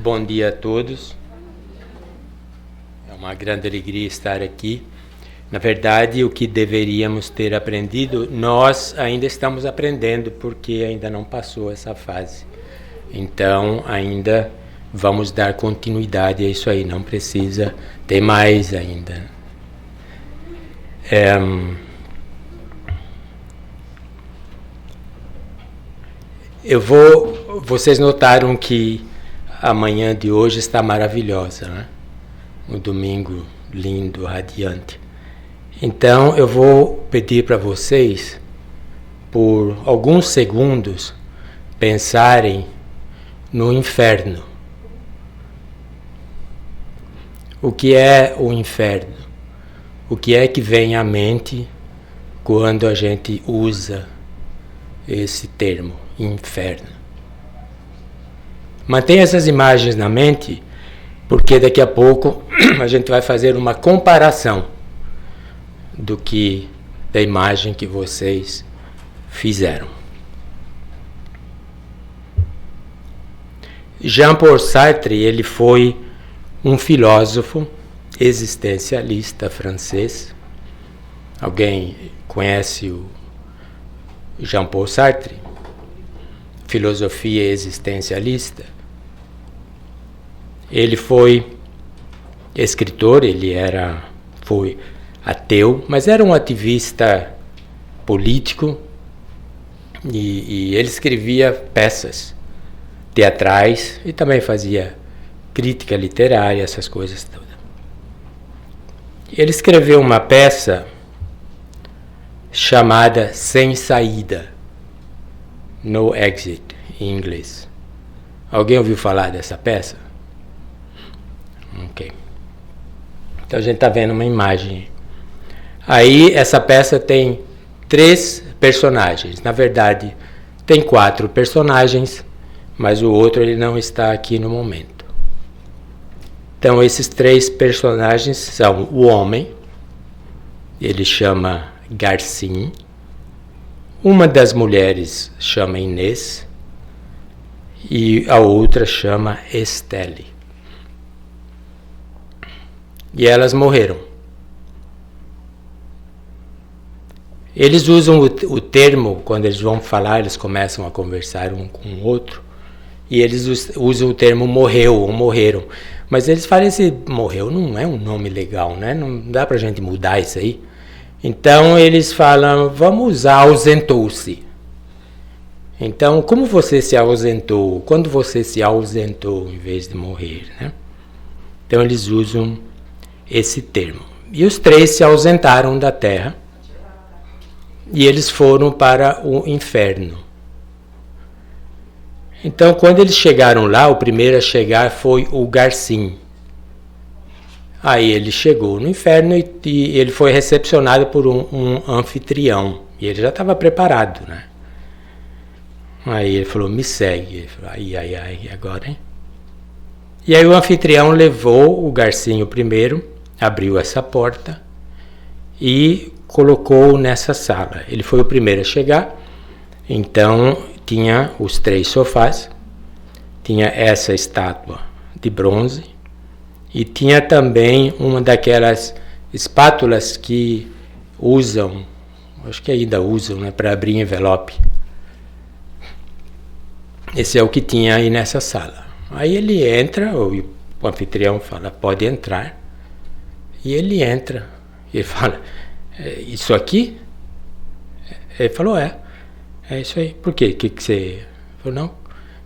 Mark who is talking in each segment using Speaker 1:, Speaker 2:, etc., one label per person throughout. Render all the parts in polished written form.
Speaker 1: Bom dia a todos. É uma grande alegria estar aqui. Na verdade, o que deveríamos ter aprendido, nós ainda estamos aprendendo, porque ainda não passou essa fase. Então, ainda vamos dar continuidade a isso aí. Não precisa ter mais ainda. Vocês notaram que a manhã de hoje está maravilhosa, né? Um domingo lindo, radiante. Então eu vou pedir para vocês, por alguns segundos, pensarem no inferno. O que é o inferno? O que é que vem à mente quando a gente usa esse termo, inferno? Mantenha essas imagens na mente, porque daqui a pouco a gente vai fazer uma comparação da imagem que vocês fizeram. Jean-Paul Sartre, ele foi um filósofo existencialista francês. Alguém conhece o Jean-Paul Sartre? Filosofia existencialista. Ele foi escritor, foi ateu, mas era um ativista político e ele escrevia peças teatrais e também fazia crítica literária, essas coisas todas. Ele escreveu uma peça chamada Sem Saída, No Exit, em inglês. Alguém ouviu falar dessa peça? Ok. Então a gente está vendo uma imagem. Aí essa peça tem 3 personagens. Na verdade, tem 4 personagens, mas o outro ele não está aqui no momento. Então esses 3 personagens são o homem, ele chama Garcin. Uma das mulheres chama Inês e a outra chama Estelle. E elas morreram. Eles usam o termo, quando eles vão falar, eles começam a conversar um com o outro, e eles usam o termo morreu ou morreram. Mas eles falam, esse morreu não é um nome legal, né? Não dá pra gente mudar isso aí. Então eles falam, vamos usar ausentou-se. Então, como você se ausentou? Quando você se ausentou em vez de morrer, né? Então eles usam esse termo. E os 3 se ausentaram da Terra e eles foram para o inferno. Então, quando eles chegaram lá, o primeiro a chegar foi o Garcin. Aí ele chegou no inferno e ele foi recepcionado por um anfitrião. E ele já estava preparado, né? Aí ele falou, me segue. Ele falou, ai, agora, hein? E aí o anfitrião levou o Garcinho primeiro, abriu essa porta e colocou nessa sala. Ele foi o primeiro a chegar, então tinha os 3 sofás, tinha essa estátua de bronze e tinha também uma daquelas espátulas que usam, acho que ainda usam, né, para abrir envelope. Esse é o que tinha aí nessa sala. Aí ele entra, o anfitrião fala, pode entrar. E ele entra. E ele fala, isso aqui? Ele falou, é isso aí. Por quê? Que você... Ele falou, não.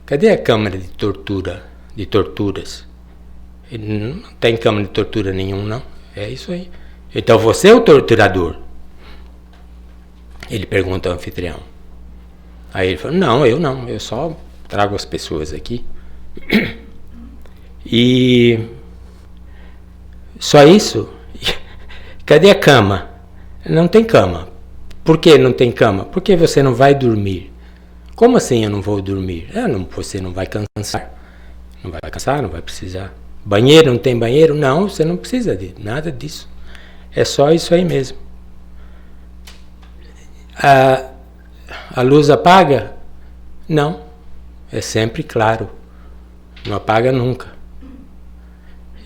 Speaker 1: Cadê a câmara de torturas? Ele não tem câmara de tortura nenhum, não. É isso aí. Então você é o torturador? Ele pergunta ao anfitrião. Aí ele falou, não, eu só trago as pessoas aqui. E só isso? Cadê a cama? Não tem cama. Por que não tem cama? Porque você não vai dormir. Como assim eu não vou dormir? Você não vai cansar. Não vai cansar, não vai precisar. Banheiro, não tem banheiro? Não, você não precisa de nada disso. É só isso aí mesmo. A luz apaga? Não. É sempre claro. Não apaga nunca.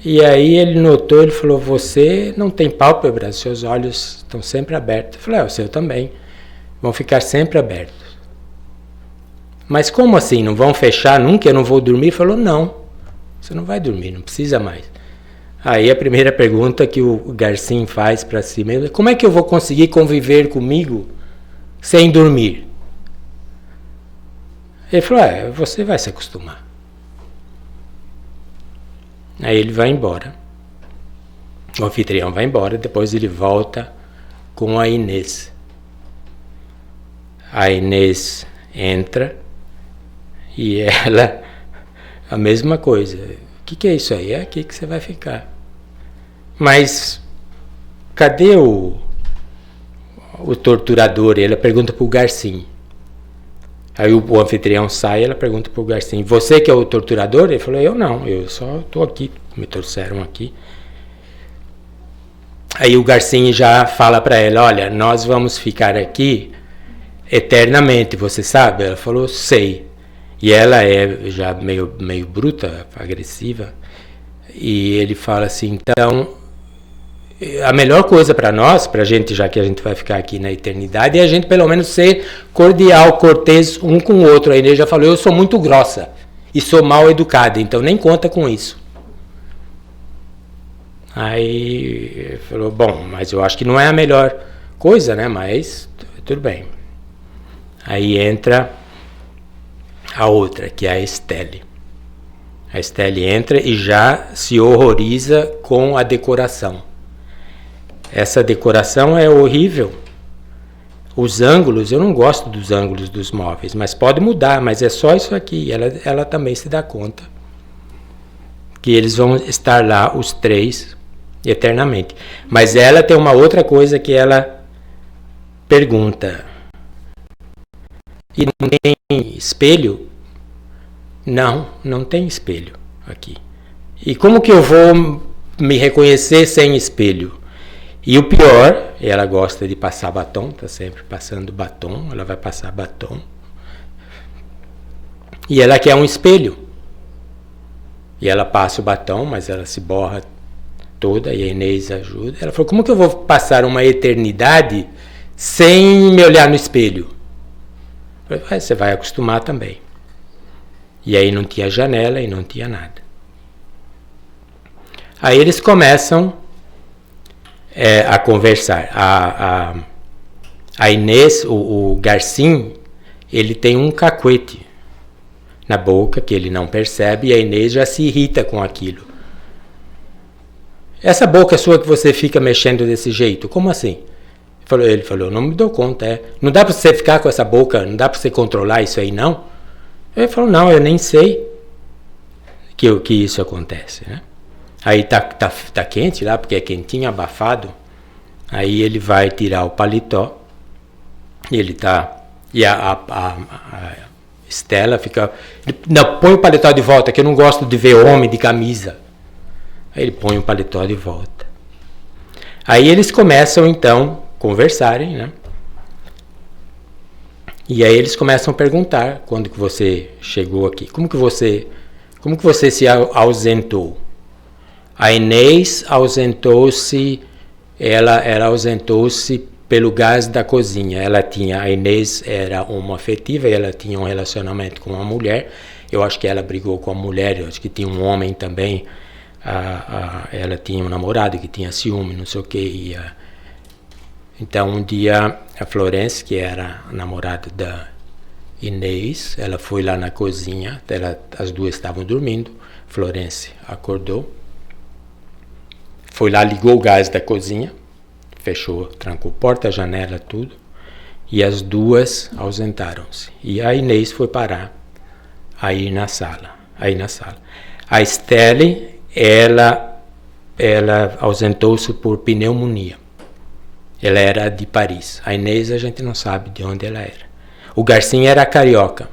Speaker 1: E aí ele notou, ele falou, você não tem pálpebras, seus olhos estão sempre abertos. Eu falei, o seu também. Vão ficar sempre abertos. Mas como assim? Não vão fechar nunca? Eu não vou dormir? Ele falou, não. Você não vai dormir, não precisa mais. Aí a primeira pergunta que o Garcin faz para si mesmo é, como é que eu vou conseguir conviver comigo sem dormir? Ele falou, você vai se acostumar. Aí ele vai embora. O anfitrião vai embora, depois ele volta com a Inês. A Inês entra e ela, a mesma coisa. O que é isso aí? É aqui que você vai ficar. Mas cadê o torturador? Ela pergunta para o Garcin. Aí o anfitrião sai e ela pergunta para o Garcin, você que é o torturador? Ele falou, eu não, eu só estou aqui, me trouxeram aqui. Aí o Garcin já fala para ela, olha, nós vamos ficar aqui eternamente, você sabe? Ela falou, sei. E ela é já meio bruta, agressiva. E ele fala assim, então, a melhor coisa para nós, para a gente, já que a gente vai ficar aqui na eternidade, é a gente pelo menos ser cordial, cortês um com o outro. Aí ele já falou, eu sou muito grossa e sou mal educada, então nem conta com isso. Aí ele falou, bom, mas eu acho que não é a melhor coisa, né? Mas tudo bem. Aí entra a outra, que é a Estelle. A Estelle entra e já se horroriza com a decoração. Essa decoração é horrível. Os ângulos, eu não gosto dos ângulos dos móveis, mas pode mudar, mas é só isso aqui. Ela também se dá conta que eles vão estar lá, os três, eternamente. Mas ela tem uma outra coisa que ela pergunta. E não tem espelho? Não, não tem espelho aqui. E como que eu vou me reconhecer sem espelho? E o pior, ela gosta de passar batom, está sempre passando batom, ela vai passar batom. E ela quer um espelho. E ela passa o batom, mas ela se borra toda, e a Inês ajuda. Ela falou, como que eu vou passar uma eternidade sem me olhar no espelho? Eu falei, você vai acostumar também. E aí não tinha janela e não tinha nada. Aí eles começam a conversar. A Inês, o Garcin, ele tem um cacuete na boca que ele não percebe e a Inês já se irrita com aquilo. Essa boca sua que você fica mexendo desse jeito, como assim? Ele falou, não me dou conta, não dá para você ficar com essa boca, não dá para você controlar isso aí, não? Ele falou, não, eu nem sei que isso acontece, né? Aí tá quente lá, porque é quentinho, abafado. Aí ele vai tirar o paletó. E ele tá... E a Estela fica... Não, põe o paletó de volta, que eu não gosto de ver homem de camisa. Aí ele põe o paletó de volta. Aí eles começam, então, a conversarem, né? E aí eles começam a perguntar, quando que você chegou aqui? Como que você se ausentou? A Inês ausentou-se, ela ausentou-se pelo gás da cozinha. A Inês era homoafetiva e ela tinha um relacionamento com uma mulher. Eu acho que ela brigou com a mulher, eu acho que tinha um homem também. Ela tinha um namorado que tinha ciúme, não sei o que. Então um dia a Florence, que era a namorada da Inês, ela foi lá na cozinha, as duas estavam dormindo. Florence acordou. Foi lá, ligou o gás da cozinha, fechou, trancou porta, janela, tudo, e as duas ausentaram-se. E a Inês foi parar aí na sala. A Estelle, ela ausentou-se por pneumonia. Ela era de Paris. A Inês a gente não sabe de onde ela era. O Garcin era carioca.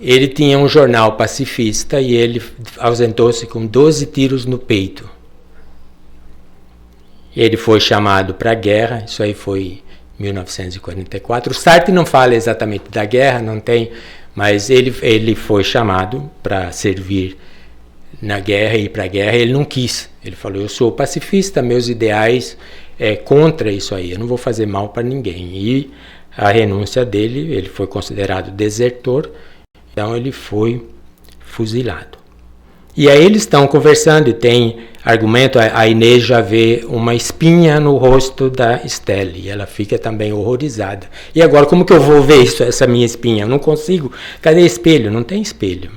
Speaker 1: Ele tinha um jornal pacifista e ele ausentou-se com 12 tiros no peito. Ele foi chamado para a guerra, isso aí foi em 1944. O Sartre não fala exatamente da guerra, não tem Mas ele foi chamado para servir na guerra e ir para a guerra, ele não quis. Ele falou, eu sou pacifista, meus ideais é contra isso aí, eu não vou fazer mal para ninguém. E a renúncia dele, ele foi considerado desertor, então ele foi fuzilado. E aí eles estão conversando e tem argumento, a Inês já vê uma espinha no rosto da Estelle, e ela fica também horrorizada. E agora, como que eu vou ver isso, essa minha espinha? Eu não consigo. Cadê espelho? Não tem espelho.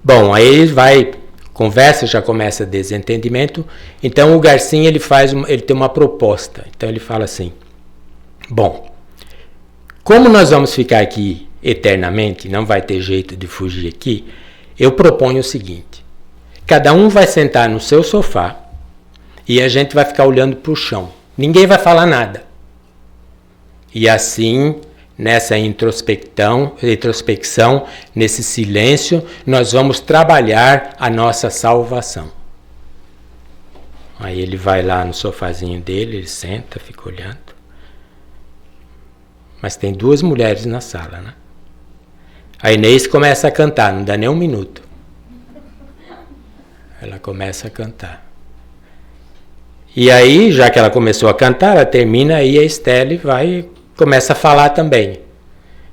Speaker 1: Bom, aí ele vai, conversa, já começa desentendimento. Então o Garcin, ele tem uma proposta. Então ele fala assim, bom, como nós vamos ficar aqui eternamente, não vai ter jeito de fugir aqui, eu proponho o seguinte, cada um vai sentar no seu sofá e a gente vai ficar olhando para o chão. Ninguém vai falar nada. E assim, nessa introspecção, nesse silêncio, nós vamos trabalhar a nossa salvação. Aí ele vai lá no sofazinho dele, ele senta, fica olhando. Mas tem 2 mulheres na sala, né? A Inês começa a cantar, não dá nem 1 minuto. Ela começa a cantar. E aí, já que ela começou a cantar, ela termina, aí a Estelle começa a falar também.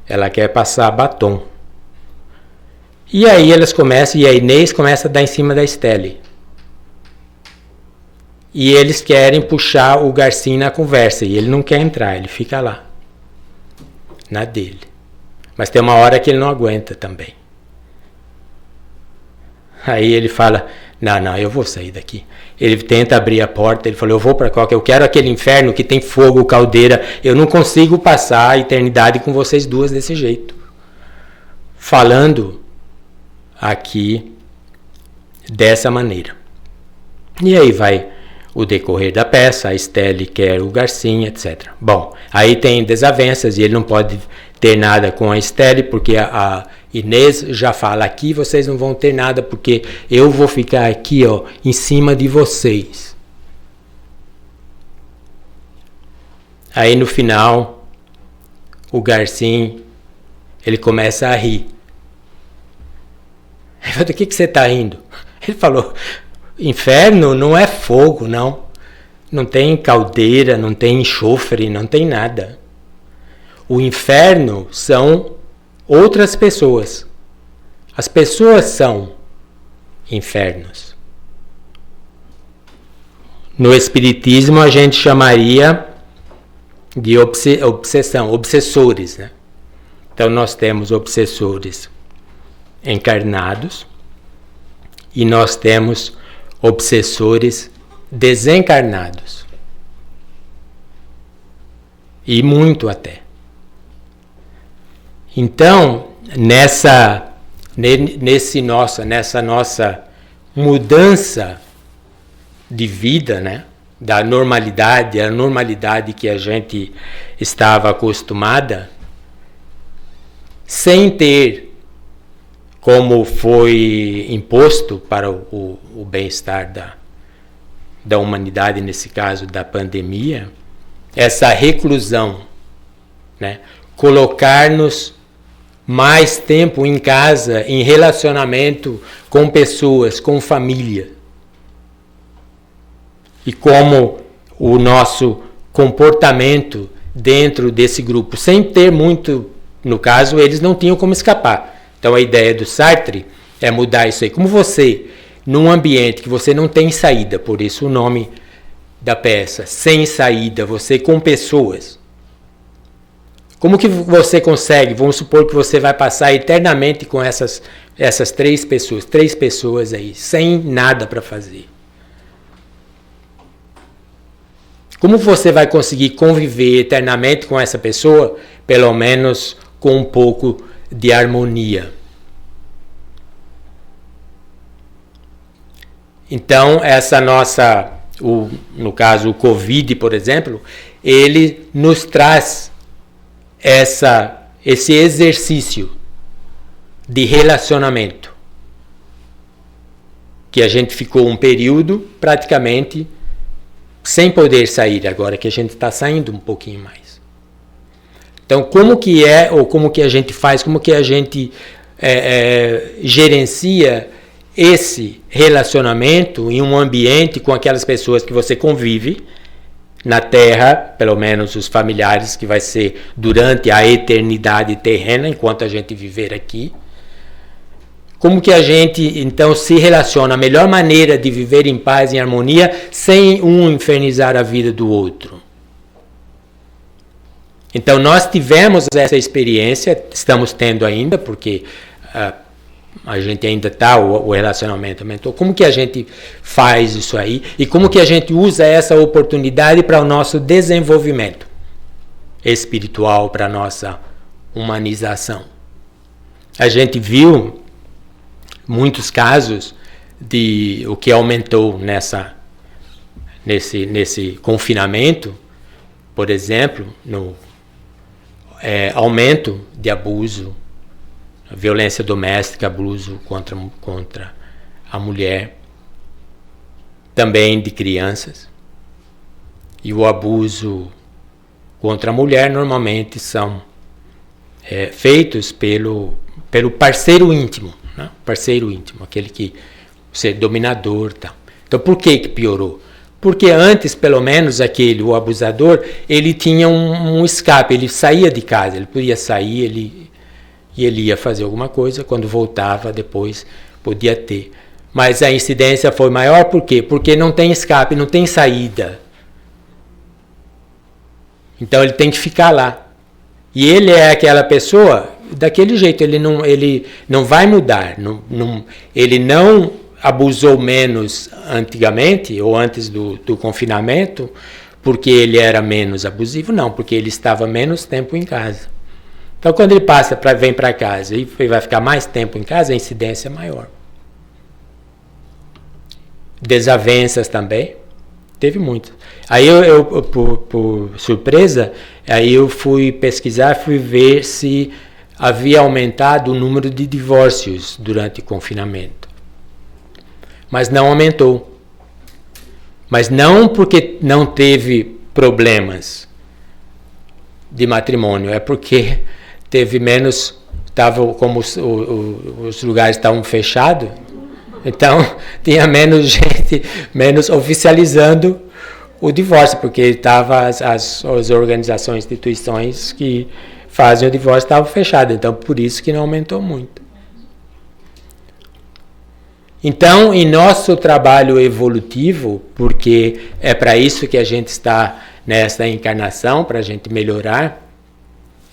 Speaker 1: Ela quer passar batom. E aí elas começam, e a Inês começa a dar em cima da Estelle. E eles querem puxar o Garcin na conversa, e ele não quer entrar, ele fica lá, na dele. Mas tem uma hora que ele não aguenta também. Aí ele fala, não, eu vou sair daqui. Ele tenta abrir a porta, ele falou, eu vou para qualquer, eu quero aquele inferno que tem fogo, caldeira, eu não consigo passar a eternidade com vocês duas desse jeito. Falando aqui dessa maneira. E aí vai o decorrer da peça, a Estelle quer o Garcin, etc. Bom, aí tem desavenças e ele não pode ter nada com a Estelle, porque a Inês já fala, aqui vocês não vão ter nada, porque eu vou ficar aqui, ó, em cima de vocês. Aí no final, o Garcin, ele começa a rir. Eu falei, do que você está rindo? Ele falou, inferno não é fogo, não. Não tem caldeira, não tem enxofre, não tem nada. O inferno são outras pessoas. As pessoas são infernos. No Espiritismo a gente chamaria de obsessão, obsessores, né? Então nós temos obsessores encarnados e nós temos obsessores desencarnados. E muito até. Então, nessa nossa mudança de vida, né, da normalidade, a normalidade que a gente estava acostumada, sem ter, como foi imposto para o bem-estar da humanidade, nesse caso da pandemia, essa reclusão, né, colocar-nos mais tempo em casa, em relacionamento com pessoas, com família. E como o nosso comportamento dentro desse grupo, sem ter muito, no caso, eles não tinham como escapar. Então a ideia do Sartre é mudar isso aí. Como você, num ambiente que você não tem saída, por isso o nome da peça, sem saída, você com pessoas. Como que você consegue, vamos supor que você vai passar eternamente com essas 3 pessoas aí, sem nada para fazer. Como você vai conseguir conviver eternamente com essa pessoa, pelo menos com um pouco de harmonia? Então, no caso o Covid, por exemplo, ele nos traz esse exercício de relacionamento, que a gente ficou um período praticamente sem poder sair, agora que a gente está saindo um pouquinho mais. Então, como que é, ou como que a gente faz, como que a gente gerencia esse relacionamento em um ambiente com aquelas pessoas que você convive na Terra, pelo menos os familiares, que vai ser durante a eternidade terrena, enquanto a gente viver aqui. Como que a gente, então, se relaciona? A melhor maneira de viver em paz e em harmonia, sem um infernizar a vida do outro. Então, nós tivemos essa experiência, estamos tendo ainda, porque a gente ainda está, o relacionamento aumentou. Como que a gente faz isso aí? E como que a gente usa essa oportunidade para o nosso desenvolvimento espiritual, para a nossa humanização? A gente viu muitos casos de o que aumentou nesse confinamento, por exemplo, no aumento de abuso, violência doméstica, abuso contra a mulher, também de crianças. E o abuso contra a mulher normalmente são feitos pelo parceiro íntimo, né? Parceiro íntimo, aquele que ser dominador, tá? Então, por que piorou? Porque antes, pelo menos, o abusador, ele tinha um escape, ele saía de casa, ele podia sair, ele ia fazer alguma coisa, quando voltava depois podia ter. Mas a incidência foi maior, por quê? Porque não tem escape, não tem saída. Então ele tem que ficar lá. E ele é aquela pessoa, daquele jeito, ele não vai mudar, ele não abusou menos antigamente, ou antes do confinamento, porque ele era menos abusivo, não, porque ele estava menos tempo em casa. Então, quando ele vem para casa e vai ficar mais tempo em casa, a incidência é maior. Desavenças também, teve muito. Aí eu por surpresa, aí eu fui pesquisar, fui ver se havia aumentado o número de divórcios durante o confinamento. Mas não aumentou. Mas não porque não teve problemas de matrimônio, é porque teve menos, como os lugares estavam fechados, então tinha menos gente, menos oficializando o divórcio, porque estava as organizações, instituições que fazem o divórcio estavam fechadas, então por isso que não aumentou muito. Então, em nosso trabalho evolutivo, porque é para isso que a gente está nessa encarnação, para a gente melhorar.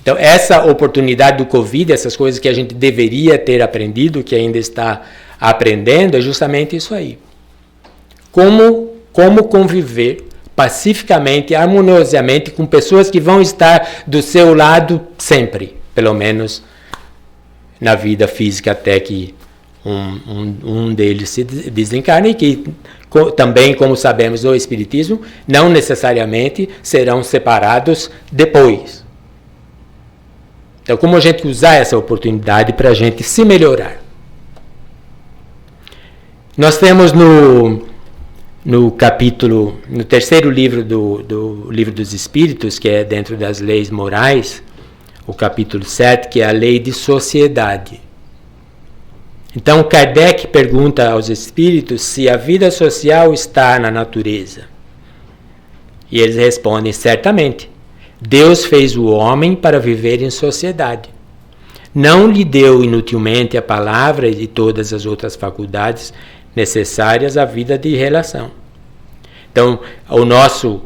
Speaker 1: Então, essa oportunidade do Covid, essas coisas que a gente deveria ter aprendido, que ainda está aprendendo, é justamente isso aí. Como conviver pacificamente, harmoniosamente com pessoas que vão estar do seu lado sempre, pelo menos na vida física, até que um deles se desencarne, e que também, como sabemos no Espiritismo, não necessariamente serão separados depois. Então, como a gente usar essa oportunidade para a gente se melhorar? Nós temos no capítulo, no terceiro livro do Livro dos Espíritos, que é dentro das leis morais, o capítulo 7, que é a lei de sociedade. Então, Kardec pergunta aos espíritos se a vida social está na natureza. E eles respondem, certamente. Deus fez o homem para viver em sociedade. Não lhe deu inutilmente a palavra e todas as outras faculdades necessárias à vida de relação. Então, o nosso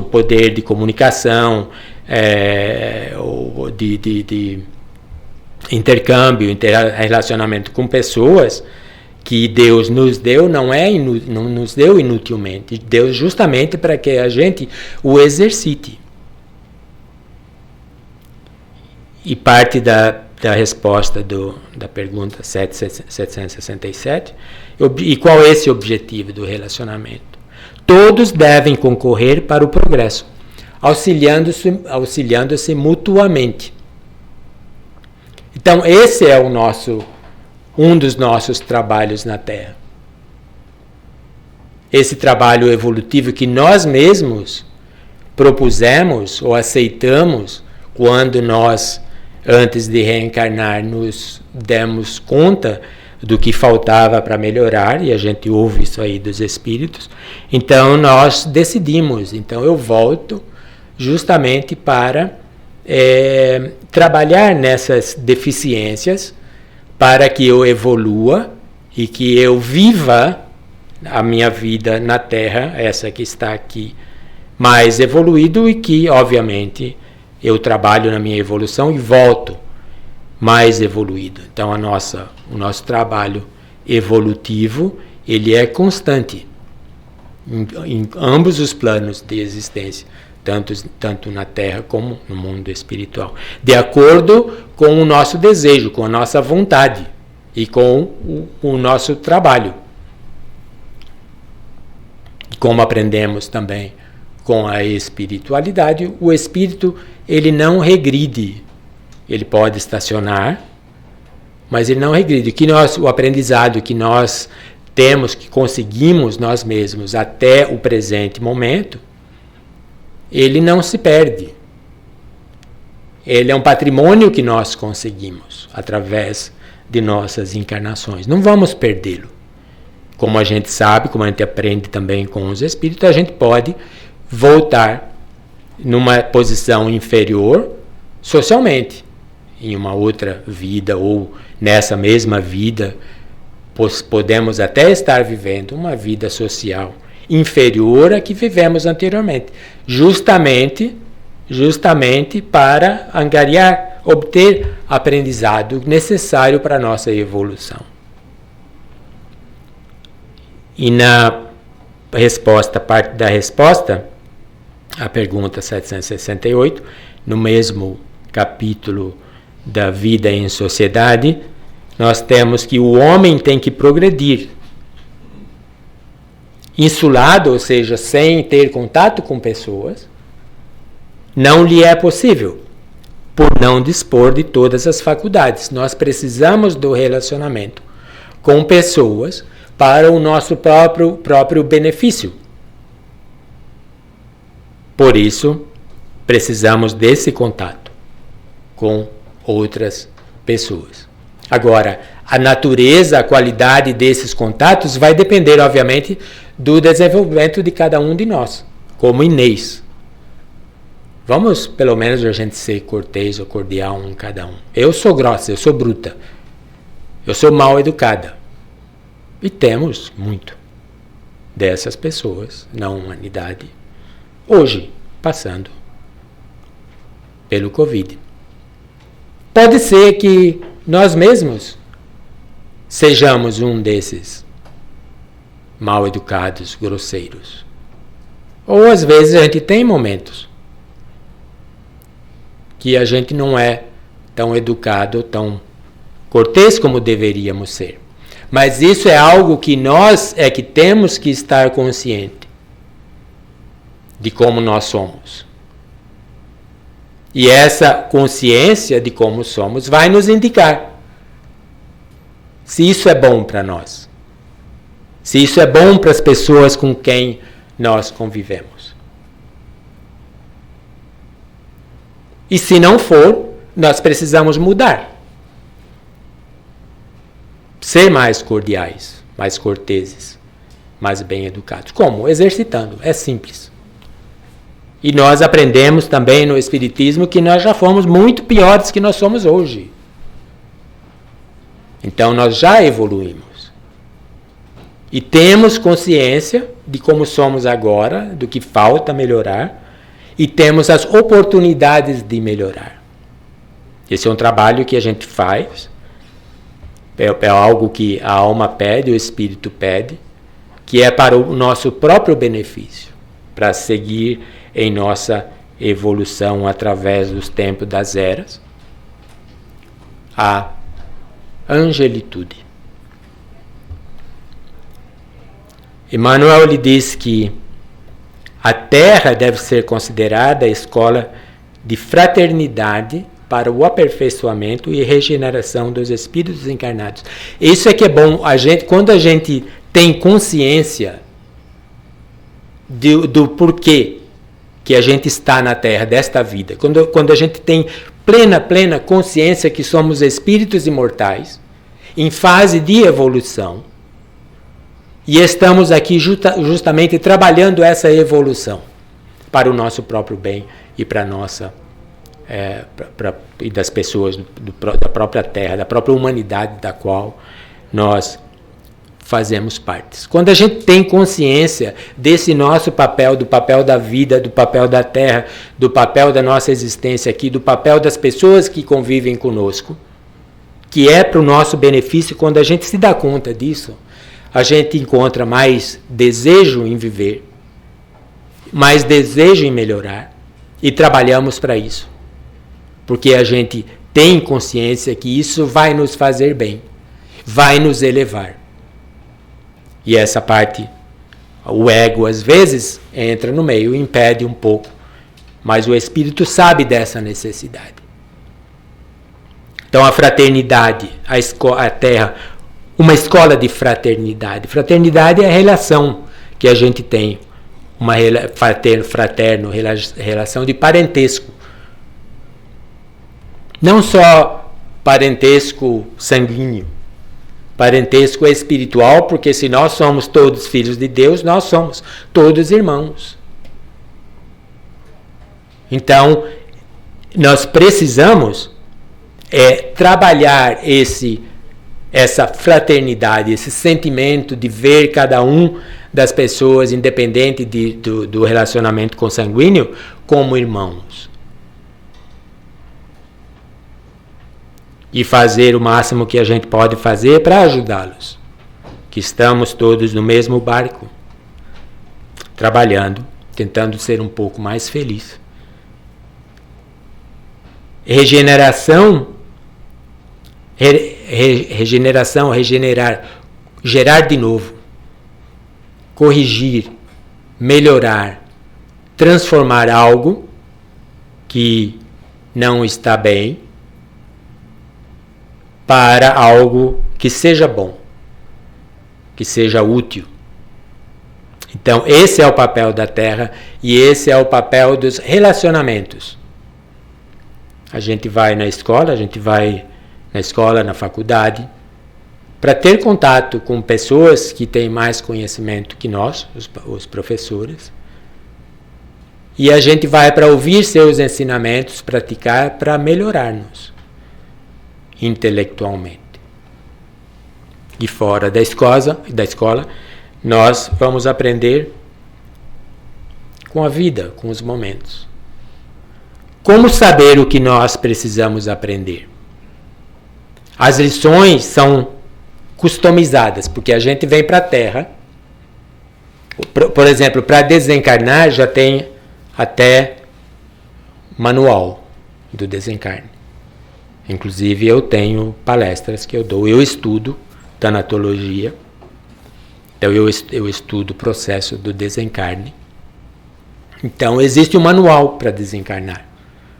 Speaker 1: poder de comunicação, de intercâmbio, relacionamento com pessoas que Deus nos deu, não nos deu inutilmente. Deus justamente para que a gente o exercite. E parte da resposta da pergunta 767, e qual é esse objetivo do relacionamento? Todos devem concorrer para o progresso, auxiliando-se mutuamente. Então, esse é um dos nossos trabalhos na Terra. Esse trabalho evolutivo que nós mesmos propusemos ou aceitamos quando nós, antes de reencarnar, nos demos conta do que faltava para melhorar, e a gente ouve isso aí dos espíritos. Então nós decidimos, então eu volto justamente para trabalhar nessas deficiências, para que eu evolua e que eu viva a minha vida na Terra, essa que está aqui, mais evoluído, e que, obviamente, eu trabalho na minha evolução e volto mais evoluído. Então o nosso trabalho evolutivo, ele é constante em ambos os planos de existência, tanto na Terra como no mundo espiritual, de acordo com o nosso desejo, com a nossa vontade e com o nosso trabalho. Como aprendemos também com a espiritualidade, o espírito, ele não regride. Ele pode estacionar, mas ele não regride. O aprendizado que nós temos, que conseguimos nós mesmos até o presente momento, ele não se perde. Ele é um patrimônio que nós conseguimos através de nossas encarnações. Não vamos perdê-lo. Como a gente sabe, como a gente aprende também com os espíritos, a gente pode voltar numa posição inferior socialmente, em uma outra vida, ou nessa mesma vida, podemos até estar vivendo uma vida social inferior à que vivemos anteriormente, justamente para angariar, obter aprendizado necessário para a nossa evolução. E na resposta, parte da resposta, a pergunta 768, no mesmo capítulo da vida em sociedade, nós temos que o homem tem que progredir. Insulado, ou seja, sem ter contato com pessoas, não lhe é possível, por não dispor de todas as faculdades. Nós precisamos do relacionamento com pessoas para o nosso próprio benefício. Por isso, precisamos desse contato com outras pessoas. Agora, a natureza, a qualidade desses contatos vai depender, obviamente, do desenvolvimento de cada um de nós, como Inês. Vamos, pelo menos, a gente ser cortês ou cordial um cada um. Eu sou grossa, eu sou bruta, eu sou mal educada. E temos muito dessas pessoas na humanidade, hoje, passando pelo Covid. Pode ser que nós mesmos sejamos um desses mal educados, grosseiros. Ou às vezes a gente tem momentos que a gente não é tão educado, tão cortês como deveríamos ser. Mas isso é algo que nós é que temos que estar consciente de como nós somos. E essa consciência de como somos vai nos indicar se isso é bom para nós, se isso é bom para as pessoas com quem nós convivemos. E se não for, nós precisamos mudar. Ser mais cordiais, mais corteses, mais bem educados. Como? Exercitando. É simples. E nós aprendemos também no Espiritismo que nós já fomos muito piores que nós somos hoje. Então nós já evoluímos. E temos consciência de como somos agora, do que falta melhorar, e temos as oportunidades de melhorar. Esse é um trabalho que a gente faz, é algo que a alma pede, o espírito pede, que é para o nosso próprio benefício, para seguir em nossa evolução através dos tempos das eras, a angelitude. Emmanuel lhe diz que a Terra deve ser considerada a escola de fraternidade para o aperfeiçoamento e regeneração dos espíritos encarnados. Isso é que é bom, quando a gente tem consciência do porquê que a gente está na Terra, desta vida, quando a gente tem plena consciência que somos espíritos imortais, em fase de evolução, e estamos aqui justamente trabalhando essa evolução para o nosso próprio bem e para a nossa e das pessoas da própria Terra, da própria humanidade da qual nós fazemos parte. Quando a gente tem consciência desse nosso papel, do papel da vida, do papel da Terra, do papel da nossa existência aqui, do papel das pessoas que convivem conosco, que é para o nosso benefício, quando a gente se dá conta disso, a gente encontra mais desejo em viver, mais desejo em melhorar, e trabalhamos para isso. Porque a gente tem consciência que isso vai nos fazer bem, vai nos elevar. E essa parte, o ego às vezes entra no meio, impede um pouco, mas o espírito sabe dessa necessidade. Então a fraternidade, a Terra, uma escola de fraternidade. Fraternidade é a relação que a gente tem, uma fraterno, relação de parentesco. Não só parentesco sanguíneo, parentesco espiritual, porque se nós somos todos filhos de Deus, nós somos todos irmãos. Então, nós precisamos trabalhar essa fraternidade, esse sentimento de ver cada um das pessoas, independente do relacionamento consanguíneo, como irmãos. E fazer o máximo que a gente pode fazer para ajudá-los. Que estamos todos no mesmo barco, trabalhando, tentando ser um pouco mais feliz. Regeneração, regenerar, gerar de novo, corrigir, melhorar, transformar algo que não está bem para algo que seja bom, que seja útil. Então, esse é o papel da Terra e esse é o papel dos relacionamentos. A gente vai na escola, na faculdade, para ter contato com pessoas que têm mais conhecimento que nós, os professores. E a gente vai para ouvir seus ensinamentos, praticar, para melhorar-nos intelectualmente. E fora da escola, nós vamos aprender com a vida, com os momentos. Como saber o que nós precisamos aprender? As lições são customizadas, porque a gente vem para a Terra. Por exemplo, para desencarnar já tem até manual do desencarne. Inclusive eu tenho palestras que eu dou, eu estudo tanatologia, então eu estudo o processo do desencarne. Então existe um manual para desencarnar.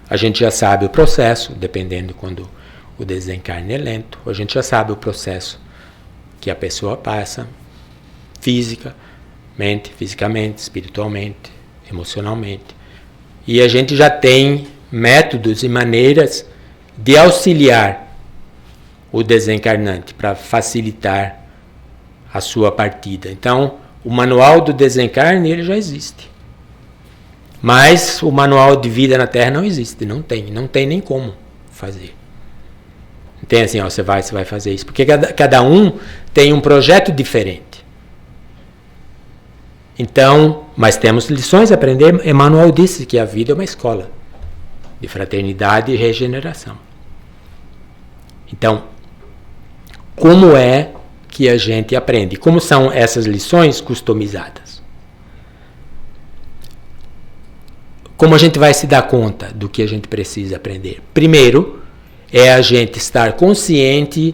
Speaker 1: A gente já sabe o processo, dependendo quando o desencarne é lento, a gente já sabe o processo que a pessoa passa, fisicamente, espiritualmente, emocionalmente. E a gente já tem métodos e maneiras de auxiliar o desencarnante para facilitar a sua partida. Então, o manual do desencarne ele já existe. Mas o manual de vida na Terra não existe, não tem nem como fazer. Não tem assim, você vai fazer isso, porque cada um tem um projeto diferente. Então, mas temos lições a aprender. Emmanuel disse que a vida é uma escola de fraternidade e regeneração. Então, como é que a gente aprende? Como são essas lições customizadas? Como a gente vai se dar conta do que a gente precisa aprender? Primeiro, é a gente estar consciente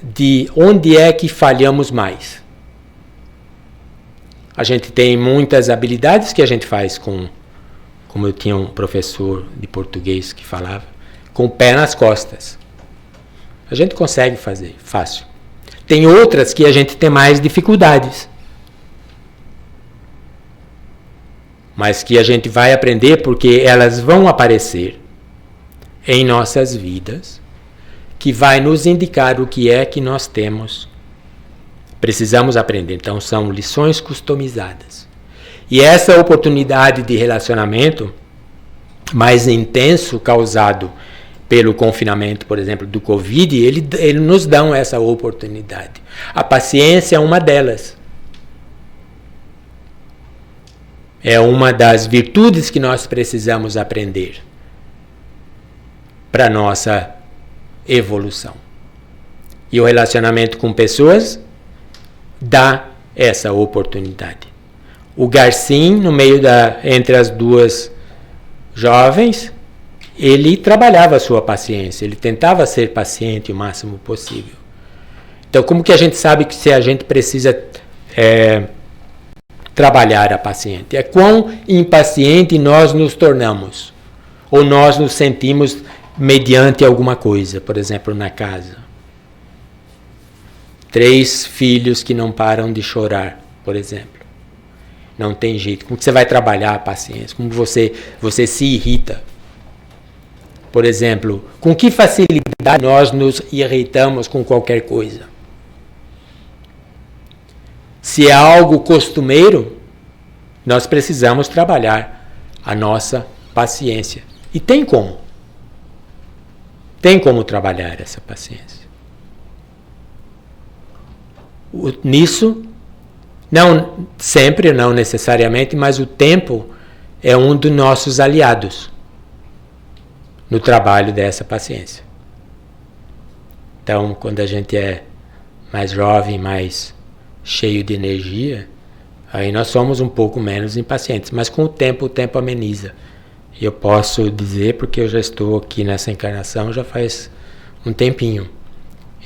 Speaker 1: de onde é que falhamos mais. A gente tem muitas habilidades que a gente faz como eu tinha um professor de português que falava, com o pé nas costas. A gente consegue fazer, fácil. Tem outras que a gente tem mais dificuldades. mas que a gente vai aprender porque elas vão aparecer em nossas vidas, que vai nos indicar o que é que nós precisamos aprender. Então são lições customizadas. E essa oportunidade de relacionamento mais intenso causado pelo confinamento, por exemplo, do Covid, ele nos dá essa oportunidade. A paciência é uma delas. É uma das virtudes que nós precisamos aprender para a nossa evolução. E o relacionamento com pessoas dá essa oportunidade. O Garcin, no meio entre as duas jovens, ele trabalhava a sua paciência, ele tentava ser paciente o máximo possível. Então, como que a gente sabe que se a gente precisa trabalhar a paciente? É quão impaciente nós nos tornamos, ou nós nos sentimos mediante alguma coisa, por exemplo, na casa. 3 filhos que não param de chorar, por exemplo. Não tem jeito. Como que você vai trabalhar a paciência? Como você se irrita? Por exemplo, com que facilidade nós nos irritamos com qualquer coisa? Se é algo costumeiro, nós precisamos trabalhar a nossa paciência. E tem como. Tem como trabalhar essa paciência. Nisso, não sempre, não necessariamente, mas o tempo é um dos nossos aliados no trabalho dessa paciência. Então, quando a gente é mais jovem, mais cheio de energia, aí nós somos um pouco menos impacientes, mas com o tempo ameniza. E eu posso dizer, porque eu já estou aqui nessa encarnação já faz um tempinho.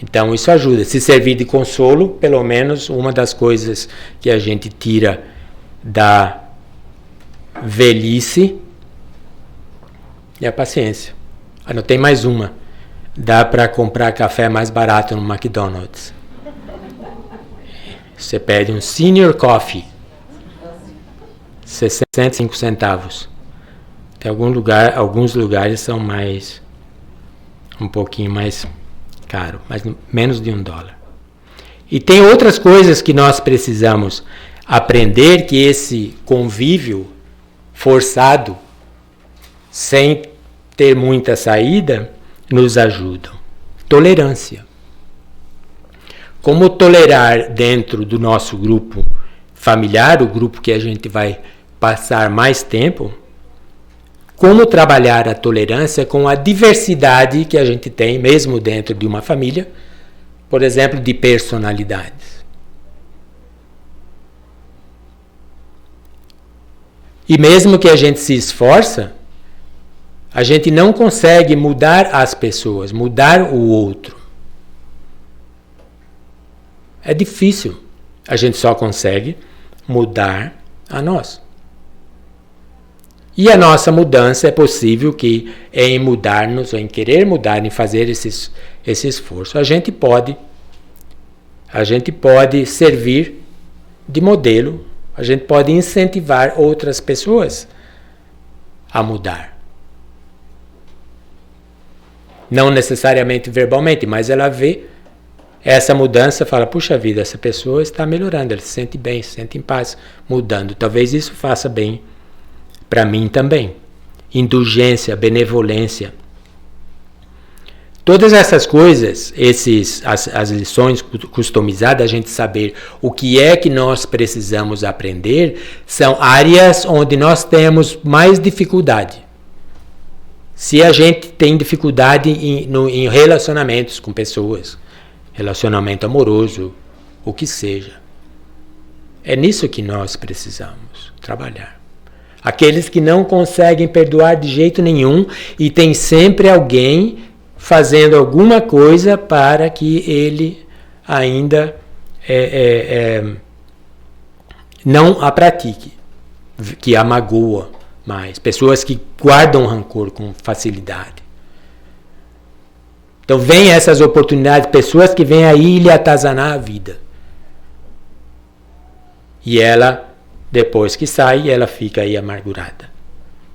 Speaker 1: Então isso ajuda. Se servir de consolo, pelo menos uma das coisas que a gente tira da velhice é a paciência. Anotei mais uma. Dá para comprar café mais barato no McDonald's. Você pede um Senior Coffee, 65 centavos. Tem alguns lugares são um pouquinho mais caro, mas menos de $1. E tem outras coisas que nós precisamos aprender, que esse convívio forçado, sem ter muita saída, nos ajuda. Tolerância. Como tolerar dentro do nosso grupo familiar, o grupo que a gente vai passar mais tempo, como trabalhar a tolerância com a diversidade que a gente tem, mesmo dentro de uma família, por exemplo, de personalidades. E mesmo que a gente se esforça, a gente não consegue mudar as pessoas, mudar o outro. É difícil. A gente só consegue mudar a nós. E a nossa mudança é possível que em mudarmos, ou em querer mudar, em fazer esse esforço, a gente pode servir de modelo, a gente pode incentivar outras pessoas a mudar. Não necessariamente verbalmente, mas ela vê essa mudança, fala, puxa vida, essa pessoa está melhorando, ela se sente bem, se sente em paz, mudando. Talvez isso faça bem para mim também. Indulgência, benevolência. Todas essas coisas, as lições customizadas, a gente saber o que é que nós precisamos aprender, são áreas onde nós temos mais dificuldade. Se a gente tem dificuldade em relacionamentos com pessoas, relacionamento amoroso, o que seja, é nisso que nós precisamos trabalhar. Aqueles que não conseguem perdoar de jeito nenhum e tem sempre alguém fazendo alguma coisa para que ele ainda não a pratique, que a magoa mais. Pessoas que guardam rancor com facilidade. Então vem essas oportunidades, pessoas que vêm aí lhe atazanar a vida. E ela Depois que sai, ela fica aí amargurada,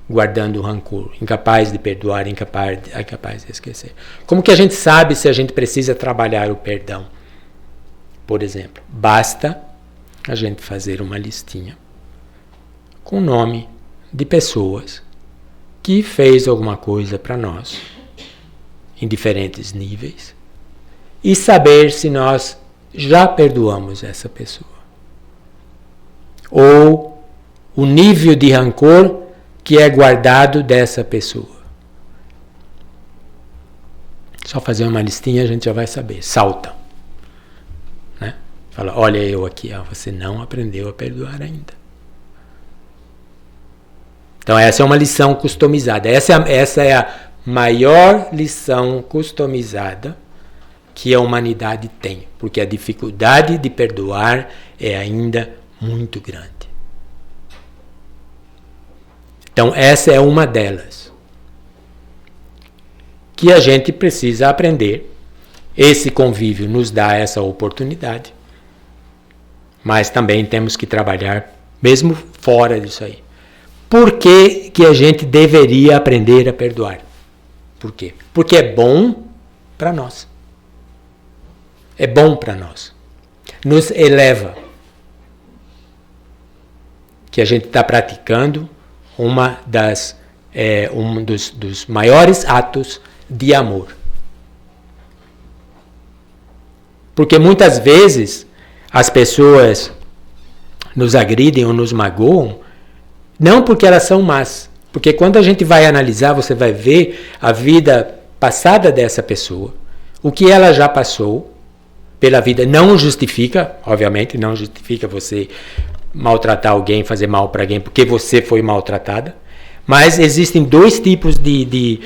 Speaker 1: guardando rancor, incapaz de perdoar, incapaz de esquecer. Como que a gente sabe se a gente precisa trabalhar o perdão? Por exemplo, basta a gente fazer uma listinha com o nome de pessoas que fez alguma coisa para nós, em diferentes níveis, e saber se nós já perdoamos essa pessoa. Ou o nível de rancor que é guardado dessa pessoa. Só fazer uma listinha a gente já vai saber. Salta. Né? Fala, olha eu aqui, você não aprendeu a perdoar ainda. Então essa é uma lição customizada. Essa é a maior lição customizada que a humanidade tem. Porque a dificuldade de perdoar é ainda muito grande. Então essa é uma delas. Que a gente precisa aprender. Esse convívio nos dá essa oportunidade. Mas também temos que trabalhar mesmo fora disso aí. Por que que a gente deveria aprender a perdoar? Por quê? Porque é bom para nós. É bom para nós. Nos eleva. Que a gente está praticando um dos maiores atos de amor. Porque muitas vezes as pessoas nos agridem ou nos magoam, não porque elas são más. Porque quando a gente vai analisar, você vai ver a vida passada dessa pessoa, o que ela já passou pela vida. Não justifica, obviamente, não justifica você maltratar alguém, fazer mal para alguém, porque você foi maltratada. Mas existem dois tipos de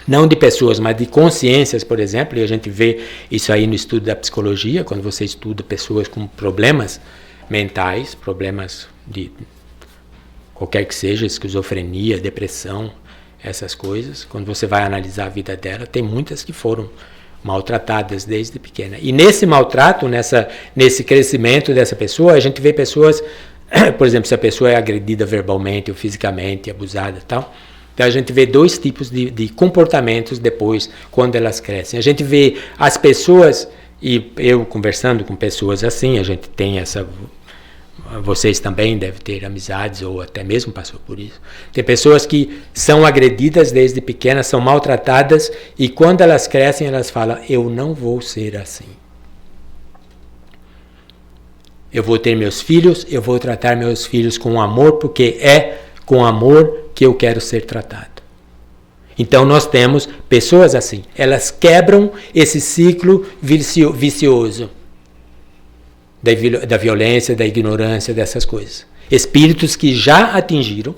Speaker 1: não de pessoas, mas de consciências, por exemplo, e a gente vê isso aí no estudo da psicologia, quando você estuda pessoas com problemas mentais, problemas de qualquer que seja, esquizofrenia, depressão, essas coisas, quando você vai analisar a vida dela, tem muitas que foram maltratadas desde pequena. E nesse maltrato, nesse crescimento dessa pessoa, a gente vê pessoas, por exemplo, se a pessoa é agredida verbalmente ou fisicamente, abusada e tal, então a gente vê dois tipos de comportamentos depois, quando elas crescem. A gente vê as pessoas, e eu conversando com pessoas assim, a gente tem essa... Vocês também devem ter amizades ou até mesmo passou por isso. Tem pessoas que são agredidas desde pequenas, são maltratadas e quando elas crescem elas falam, eu não vou ser assim. Eu vou ter meus filhos, eu vou tratar meus filhos com amor porque é com amor que eu quero ser tratado. Então nós temos pessoas assim, elas quebram esse ciclo vicioso. Da violência, da ignorância, dessas coisas. Espíritos que já atingiram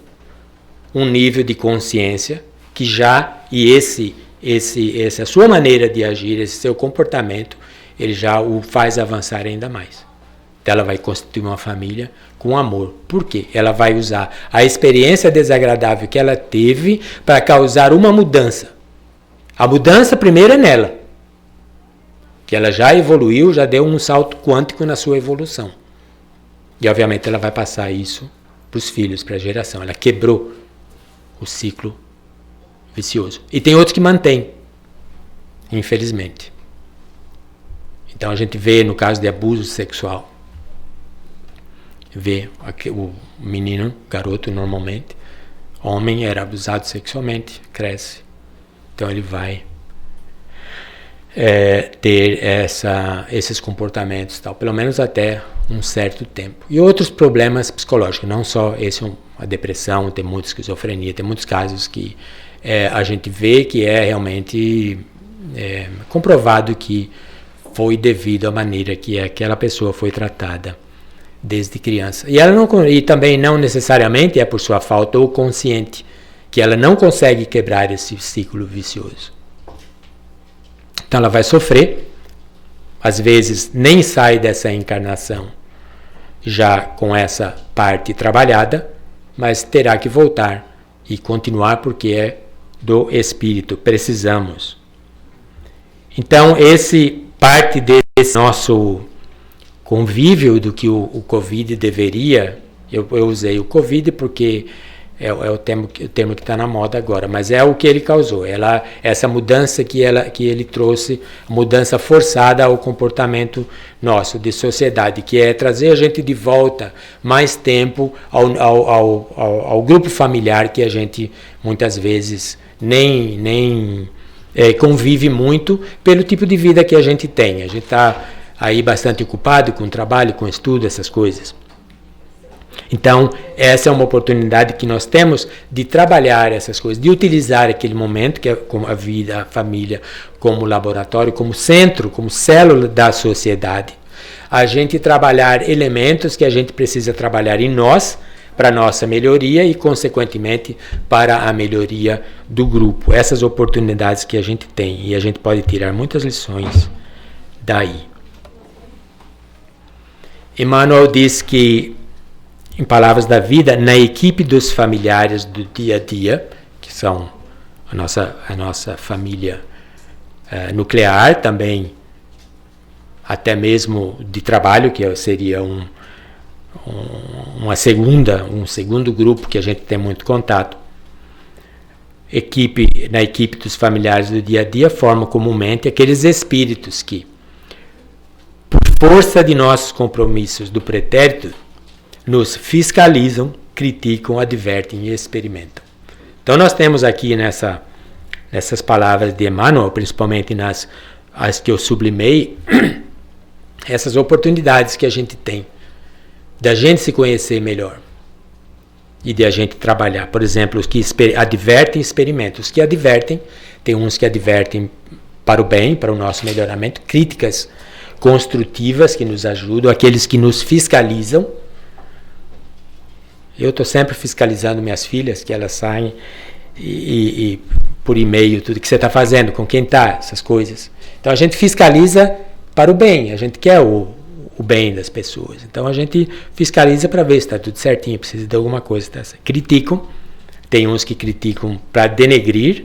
Speaker 1: um nível de consciência que já, e essa sua maneira de agir, esse seu comportamento, ele já o faz avançar ainda mais. Então ela vai constituir uma família com amor. Por quê? Ela vai usar a experiência desagradável que ela teve para causar uma mudança. A mudança primeiro é nela. Que ela já evoluiu, já deu um salto quântico na sua evolução. E obviamente ela vai passar isso para os filhos, para a geração. Ela quebrou o ciclo vicioso. E tem outros que mantêm, infelizmente. Então a gente vê no caso de abuso sexual, vê o menino, garoto normalmente, homem era abusado sexualmente, cresce. Então ele vai ter esses comportamentos, tal, pelo menos até um certo tempo. E outros problemas psicológicos, não só a depressão, tem muita esquizofrenia, tem muitos casos que a gente vê que é realmente comprovado que foi devido à maneira que aquela pessoa foi tratada desde criança. E também não necessariamente é por sua falta ou consciente, que ela não consegue quebrar esse ciclo vicioso. Então ela vai sofrer, às vezes nem sai dessa encarnação já com essa parte trabalhada, mas terá que voltar e continuar porque é do espírito, precisamos. Então parte desse nosso convívio do que o Covid deveria. Eu usei o Covid porque é o termo que está na moda agora, mas é o que ele causou. Essa mudança que ele trouxe, mudança forçada ao comportamento nosso de sociedade, que é trazer a gente de volta mais tempo ao grupo familiar que a gente muitas vezes nem convive muito pelo tipo de vida que a gente tem. A gente está aí bastante ocupado com trabalho, com estudo, essas coisas. Então, essa é uma oportunidade que nós temos de trabalhar essas coisas, de utilizar aquele momento, que é como a vida, a família, como laboratório, como centro, como célula da sociedade. A gente trabalhar elementos que a gente precisa trabalhar em nós, para a nossa melhoria e, consequentemente, para a melhoria do grupo. Essas oportunidades que a gente tem, e a gente pode tirar muitas lições daí. Emmanuel diz que, em Palavras da Vida, na equipe dos familiares do dia a dia, que são a nossa família nuclear, também até mesmo de trabalho, que seria um segundo grupo que a gente tem muito contato. Na equipe dos familiares do dia a dia formam comumente aqueles espíritos que, por força de nossos compromissos do pretérito, nos fiscalizam, criticam, advertem e experimentam. Então nós temos aqui nessas palavras de Emmanuel, principalmente as que eu sublimei, essas oportunidades que a gente tem da gente se conhecer melhor e de a gente trabalhar. Por exemplo, os que advertem e experimentam. Os que advertem, tem uns que advertem para o bem, para o nosso melhoramento, críticas construtivas que nos ajudam, aqueles que nos fiscalizam. Eu estou sempre fiscalizando minhas filhas, que elas saem e por e-mail, tudo que você está fazendo, com quem está, essas coisas. Então a gente fiscaliza para o bem, a gente quer o bem das pessoas. Então a gente fiscaliza para ver se está tudo certinho, precisa de alguma coisa. Tá? Criticam, tem uns que criticam para denegrir,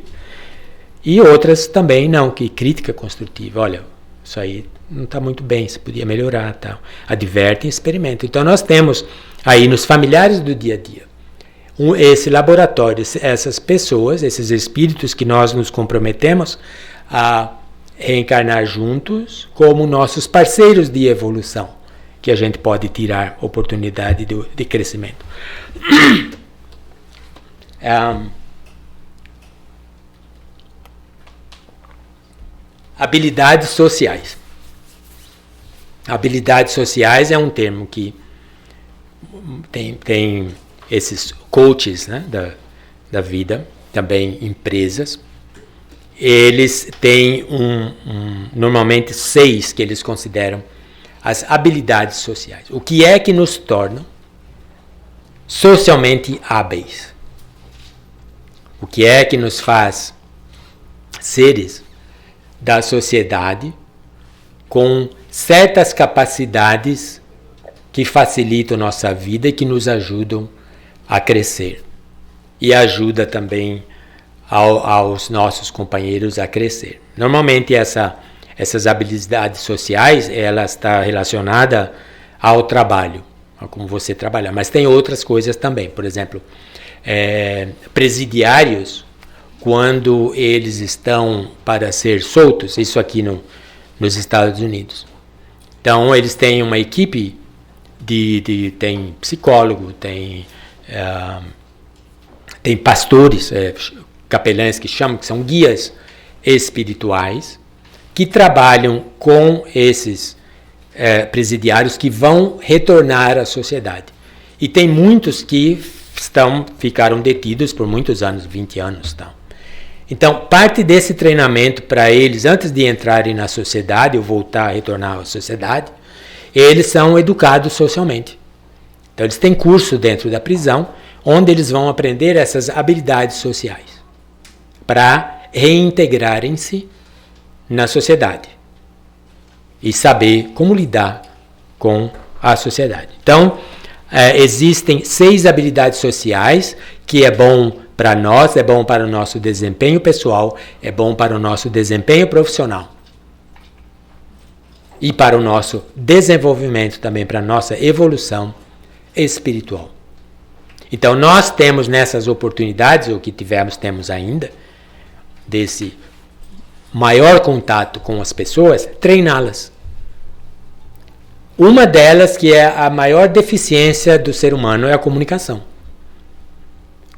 Speaker 1: e outras também não, que crítica construtiva. Olha, isso aí não está muito bem, você podia melhorar, tal. Advertem e experimentam. Então nós temos aí nos familiares do dia a dia esse laboratório, essas pessoas, esses espíritos que nós nos comprometemos a reencarnar juntos como nossos parceiros de evolução, que a gente pode tirar oportunidade de crescimento. Habilidades sociais. Habilidades sociais é um termo que tem esses coaches, né, da vida, também empresas. Eles têm normalmente 6 que eles consideram as habilidades sociais. O que é que nos torna socialmente hábeis? O que é que nos faz seres da sociedade com certas capacidades que facilitam nossa vida e que nos ajudam a crescer? E ajuda também aos nossos companheiros a crescer. Normalmente essas habilidades sociais, ela está relacionada ao trabalho, a como você trabalhar. Mas tem outras coisas também. Por exemplo, presidiários, quando eles estão para ser soltos, isso aqui nos Estados Unidos. Então eles têm uma equipe tem psicólogo, tem pastores, capelães que chamam, que são guias espirituais, que trabalham com esses presidiários que vão retornar à sociedade. E tem muitos que ficaram detidos por muitos anos, 20 anos. Tal. Então, parte desse treinamento para eles, antes de entrarem na sociedade ou voltar a retornar à sociedade, eles são educados socialmente. Então, eles têm curso dentro da prisão, onde eles vão aprender essas habilidades sociais para reintegrarem-se na sociedade e saber como lidar com a sociedade. Então, existem 6 habilidades sociais que é bom para nós, é bom para o nosso desempenho pessoal, é bom para o nosso desempenho profissional. e para o nosso desenvolvimento também, para a nossa evolução espiritual. Então nós temos nessas oportunidades, ou que temos ainda, desse maior contato com as pessoas, treiná-las. Uma delas, que é a maior deficiência do ser humano, é a comunicação.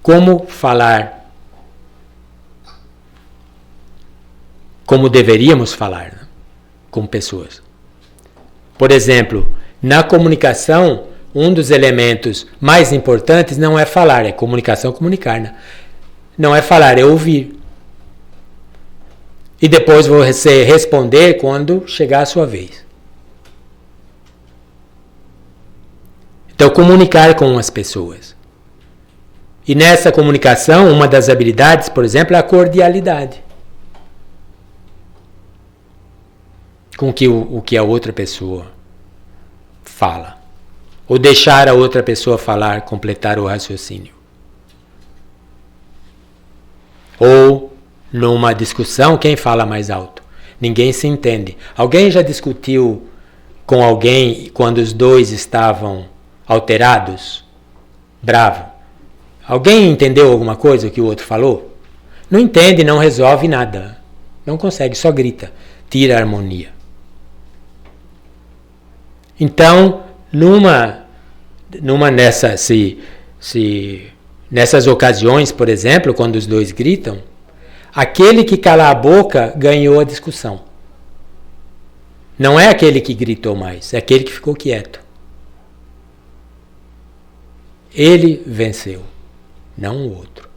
Speaker 1: Como falar, como deveríamos falar, né, com pessoas. Por exemplo, na comunicação, um dos elementos mais importantes não é falar, é comunicação, comunicar. Né? Não é falar, é ouvir. E depois você responder quando chegar a sua vez. Então, comunicar com as pessoas. E nessa comunicação, uma das habilidades, por exemplo, é a cordialidade. Com o que a outra pessoa fala. Ou deixar a outra pessoa falar, completar o raciocínio. Ou, numa discussão, quem fala mais alto? Ninguém se entende. Alguém já discutiu com alguém quando os dois estavam alterados? Bravo. Alguém entendeu alguma coisa que o outro falou? Não entende, não resolve nada. Não consegue, só grita. Tira a harmonia. Então, nessas ocasiões, por exemplo, quando os dois gritam, aquele que cala a boca ganhou a discussão. Não é aquele que gritou mais, é aquele que ficou quieto. Ele venceu, não o outro.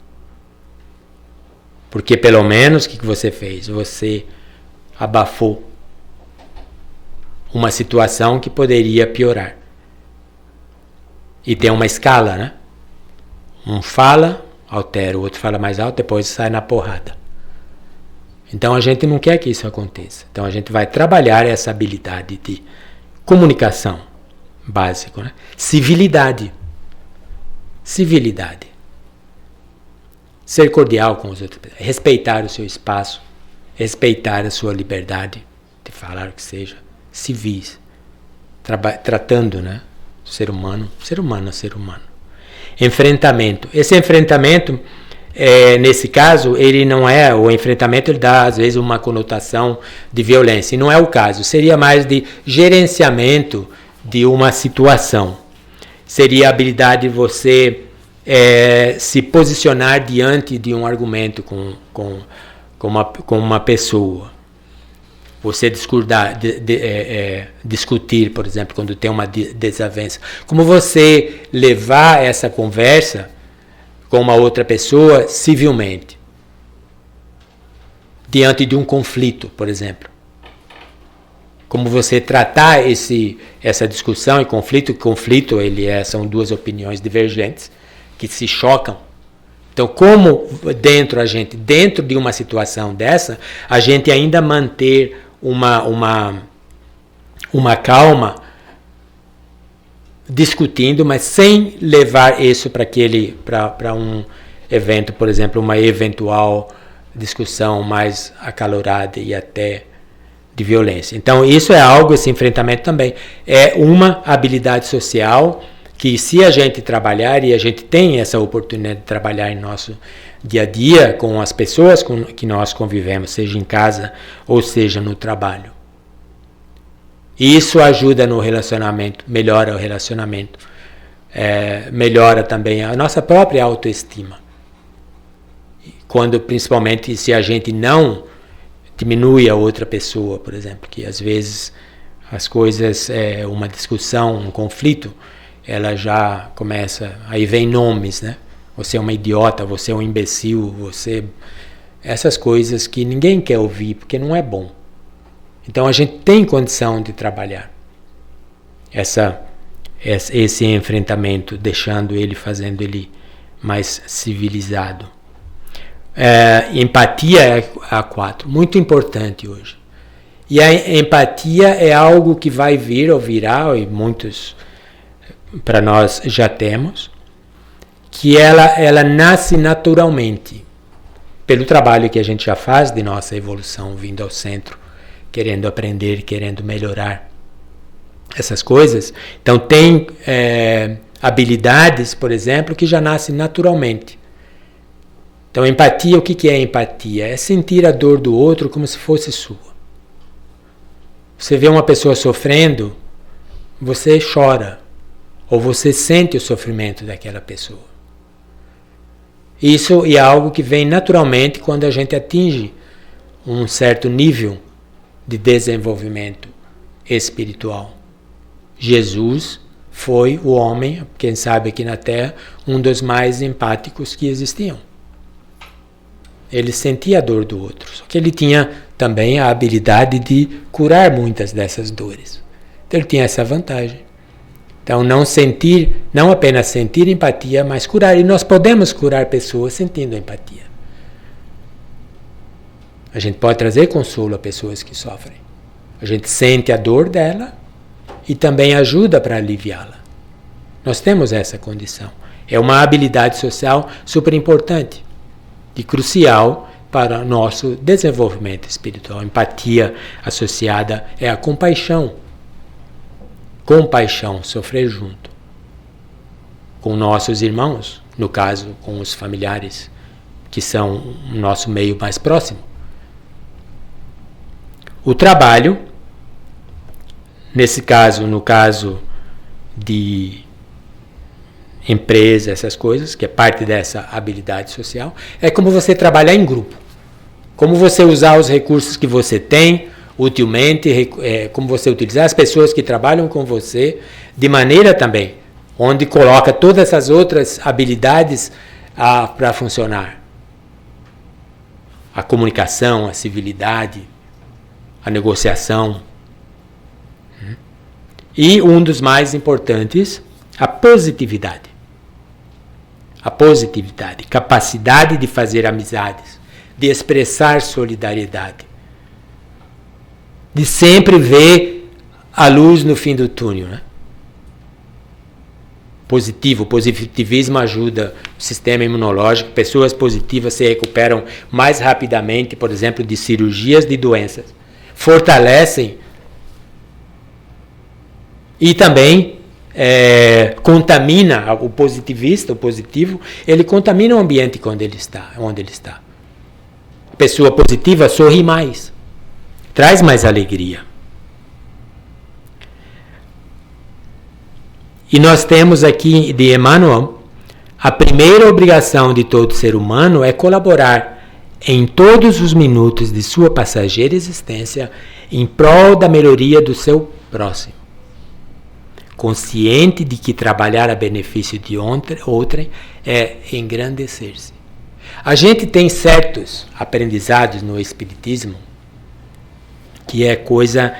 Speaker 1: Porque pelo menos o que você fez? Você abafou uma situação que poderia piorar. E tem uma escala, né? Um fala, altera, o outro fala mais alto, depois sai na porrada. Então a gente não quer que isso aconteça. Então a gente vai trabalhar essa habilidade de comunicação básico, né? Civilidade. Civilidade. Ser cordial com os outros. Respeitar o seu espaço. Respeitar a sua liberdade de falar o que seja. Civis. Tratando, né? Ser humano a ser humano. Enfrentamento. Esse enfrentamento, nesse caso, ele não é, o enfrentamento ele dá às vezes uma conotação de violência, e não é o caso, seria mais de gerenciamento de uma situação. Seria a habilidade de você se posicionar diante de um argumento com uma pessoa. Você discutir, por exemplo, quando tem uma desavença. Como você levar essa conversa com uma outra pessoa civilmente. Diante de um conflito, por exemplo. Como você tratar essa discussão e conflito. Conflito, são duas opiniões divergentes que se chocam. Então, como dentro de uma situação dessa, a gente ainda manter uma calma, discutindo, mas sem levar isso para um evento, por exemplo, uma eventual discussão mais acalorada e até de violência. Então, isso é algo, esse enfrentamento também é uma habilidade social que, se a gente trabalhar, e a gente tem essa oportunidade de trabalhar em nosso dia a dia com as pessoas com que nós convivemos, seja em casa ou seja no trabalho. Isso ajuda no relacionamento, melhora o relacionamento, melhora também a nossa própria autoestima. Principalmente se a gente não diminui a outra pessoa, por exemplo, que às vezes as coisas, uma discussão, um conflito, ela já começa, aí vem nomes, né? Você é uma idiota, você é um imbecil, essas coisas que ninguém quer ouvir, porque não é bom. Então a gente tem condição de trabalhar esse enfrentamento, fazendo ele mais civilizado. Empatia é a 4, muito importante hoje. E a empatia é algo que vai vir ou virá, e muitos para nós já temos, que ela nasce naturalmente, pelo trabalho que a gente já faz de nossa evolução vindo ao centro querendo aprender, querendo melhorar essas coisas. Então tem habilidades, por exemplo, que já nascem naturalmente. Então empatia, o que é empatia? É sentir a dor do outro como se fosse sua. Você vê uma pessoa sofrendo, você chora, ou você sente o sofrimento daquela pessoa. Isso é algo que vem naturalmente quando a gente atinge um certo nível de desenvolvimento espiritual. Jesus foi o homem, quem sabe aqui na Terra, um dos mais empáticos que existiam. Ele sentia a dor do outro, só que ele tinha também a habilidade de curar muitas dessas dores. Então ele tinha essa vantagem. Então não apenas sentir empatia, mas curar. E nós podemos curar pessoas sentindo empatia. A gente pode trazer consolo a pessoas que sofrem. A gente sente a dor dela e também ajuda para aliviá-la. Nós temos essa condição. É uma habilidade social super importante e crucial para o nosso desenvolvimento espiritual. Empatia associada é a compaixão. Compaixão, sofrer junto com nossos irmãos, no caso, com os familiares que são o nosso meio mais próximo. O trabalho, nesse caso, no caso de empresa, essas coisas, que é parte dessa habilidade social, é como você trabalhar em grupo. Como você usar os recursos que você tem utilmente, como você utilizar as pessoas que trabalham com você, de maneira também, onde coloca todas essas outras habilidades para funcionar. A comunicação, a civilidade, a negociação. E um dos mais importantes, a positividade. A positividade, capacidade de fazer amizades, de expressar solidariedade, de sempre ver a luz no fim do túnel, né? O positivismo ajuda o sistema imunológico, pessoas positivas se recuperam mais rapidamente, por exemplo, de cirurgias de doenças, fortalecem e também contamina o positivista, o positivo, ele contamina o ambiente onde ele está. A pessoa positiva sorri mais, traz mais alegria. E nós temos aqui de Emmanuel, a primeira obrigação de todo ser humano é colaborar em todos os minutos de sua passageira existência em prol da melhoria do seu próximo. Consciente de que trabalhar a benefício de outrem é engrandecer-se. A gente tem certos aprendizados no Espiritismo que é coisa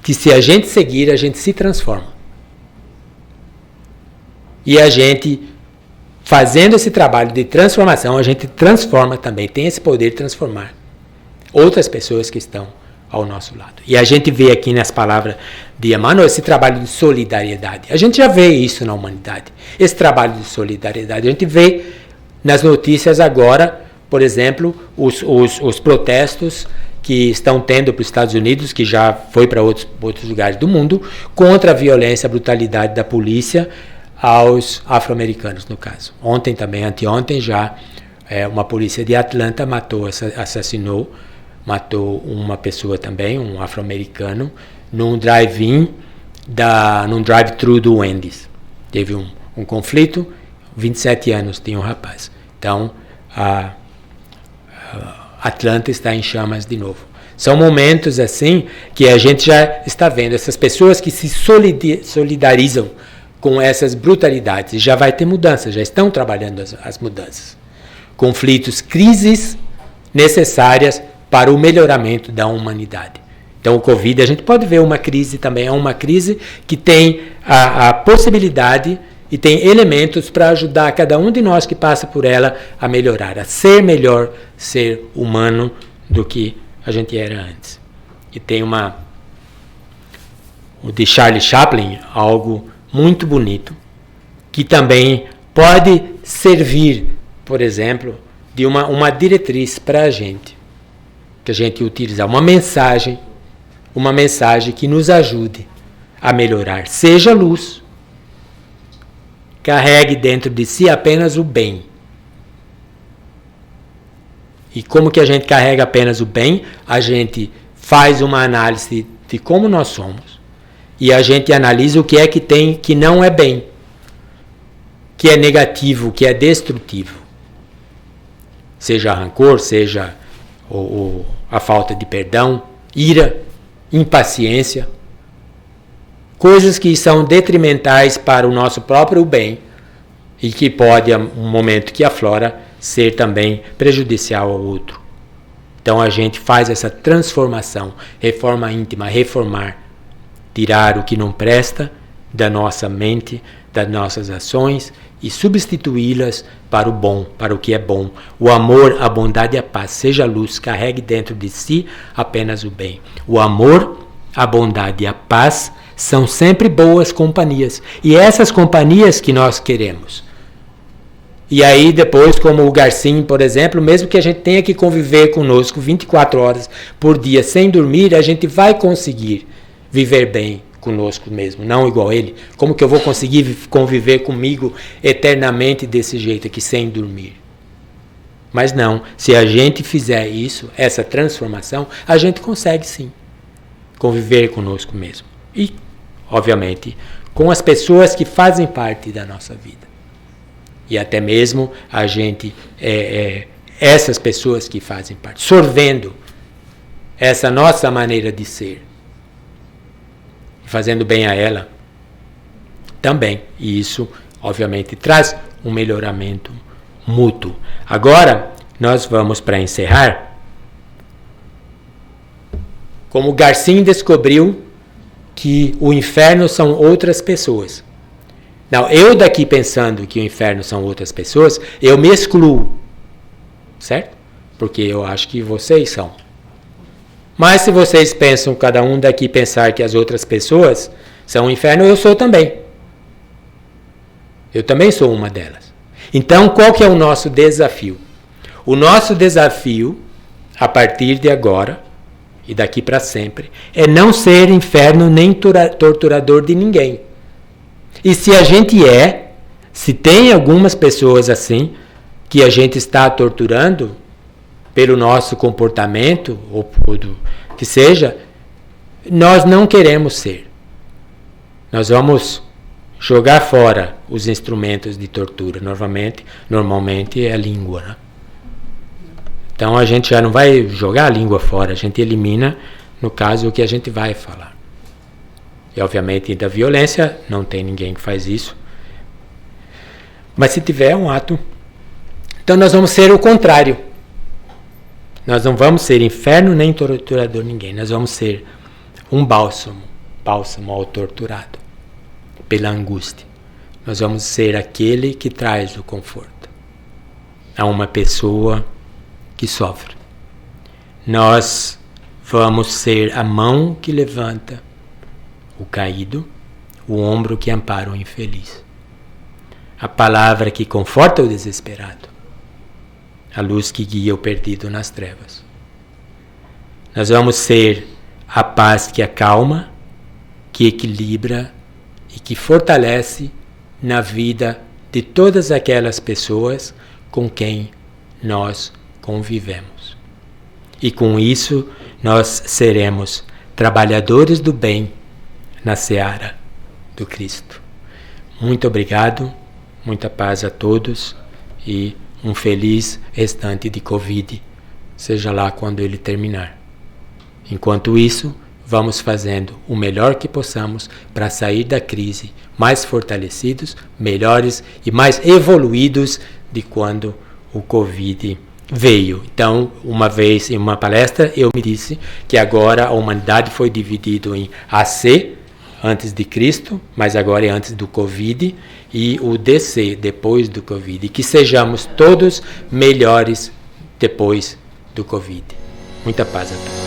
Speaker 1: que, se a gente seguir, a gente se transforma. E a gente, fazendo esse trabalho de transformação, a gente transforma também, tem esse poder de transformar outras pessoas que estão ao nosso lado. E a gente vê aqui nas palavras de Emmanuel esse trabalho de solidariedade. A gente já vê isso na humanidade, esse trabalho de solidariedade. A gente vê nas notícias agora, por exemplo, os protestos que estão tendo para os Estados Unidos, que já foi para outros lugares do mundo, contra a violência, a brutalidade da polícia aos afro-americanos, no caso. Ontem também, anteontem, já uma polícia de Atlanta assassinou uma pessoa também, um afro-americano, num drive-in, num drive-thru do Wendy's. Teve um conflito, 27 anos tinha um rapaz. Então, Atlanta está em chamas de novo. São momentos assim que a gente já está vendo essas pessoas que se solidarizam com essas brutalidades. E já vai ter mudanças, já estão trabalhando as mudanças. Conflitos, crises necessárias para o melhoramento da humanidade. Então o Covid, a gente pode ver uma crise também, é uma crise que tem a possibilidade e tem elementos para ajudar cada um de nós que passa por ela a melhorar, a ser melhor ser humano do que a gente era antes. E tem o de Charlie Chaplin, algo muito bonito, que também pode servir, por exemplo, de uma diretriz para a gente, que a gente utilizar uma mensagem uma mensagem que nos ajude a melhorar. Seja luz. Carregue dentro de si apenas o bem. E como que a gente carrega apenas o bem? A gente faz uma análise de como nós somos. E a gente analisa o que é que tem que não é bem. Que é negativo, que é destrutivo. Seja rancor, seja a falta de perdão, ira, impaciência. Coisas que são detrimentais para o nosso próprio bem e que pode, um momento que aflora, ser também prejudicial ao outro. Então a gente faz essa transformação, reforma íntima, reformar, tirar o que não presta da nossa mente, das nossas ações e substituí-las para o bom, para o que é bom. O amor, a bondade e a paz, seja luz, carregue dentro de si apenas o bem. O amor, a bondade e a paz são sempre boas companhias. E essas companhias que nós queremos. E aí depois, como o Garcim, por exemplo, mesmo que a gente tenha que conviver conosco 24 horas por dia sem dormir, a gente vai conseguir viver bem conosco mesmo, não igual ele. Como que eu vou conseguir conviver comigo eternamente desse jeito aqui, sem dormir? Mas não, se a gente fizer isso, essa transformação, a gente consegue sim conviver conosco mesmo. E, obviamente, com as pessoas que fazem parte da nossa vida. E até mesmo a gente, essas pessoas que fazem parte, sorvendo essa nossa maneira de ser, fazendo bem a ela também. E isso, obviamente, traz um melhoramento mútuo. Agora, nós vamos, para encerrar, como Garcim descobriu que o inferno são outras pessoas. Não, eu daqui pensando que o inferno são outras pessoas, eu me excluo, certo? Porque eu acho que vocês são. Mas se vocês pensam, cada um daqui pensar que as outras pessoas são o inferno, eu sou também. Eu também sou uma delas. Então, qual que é o nosso desafio? O nosso desafio, a partir de agora e daqui para sempre, é não ser inferno nem torturador de ninguém. E se a gente se tem algumas pessoas assim, que a gente está torturando pelo nosso comportamento, ou por que seja, nós não queremos ser. Nós vamos jogar fora os instrumentos de tortura. Normalmente é a língua, né? Então a gente já não vai jogar a língua fora, a gente elimina, no caso, o que a gente vai falar. E obviamente da violência, não tem ninguém que faz isso. Mas se tiver um ato, então nós vamos ser o contrário. Nós não vamos ser inferno nem torturador ninguém. Nós vamos ser um bálsamo ao torturado, pela angústia. Nós vamos ser aquele que traz o conforto a uma pessoa que sofre. Nós vamos ser a mão que levanta o caído, o ombro que ampara o infeliz, a palavra que conforta o desesperado, a luz que guia o perdido nas trevas. Nós vamos ser a paz que acalma, que equilibra e que fortalece na vida de todas aquelas pessoas com quem nós convivemos. E com isso nós seremos trabalhadores do bem na seara do Cristo. Muito obrigado, muita paz a todos e um feliz restante de Covid, seja lá quando ele terminar. Enquanto isso, vamos fazendo o melhor que possamos para sair da crise mais fortalecidos, melhores e mais evoluídos de quando o Covid veio. Então, uma vez em uma palestra, eu me disse que agora a humanidade foi dividida em AC, antes de Cristo, mas agora é antes do Covid, e o DC, depois do Covid. E que sejamos todos melhores depois do Covid. Muita paz a todos.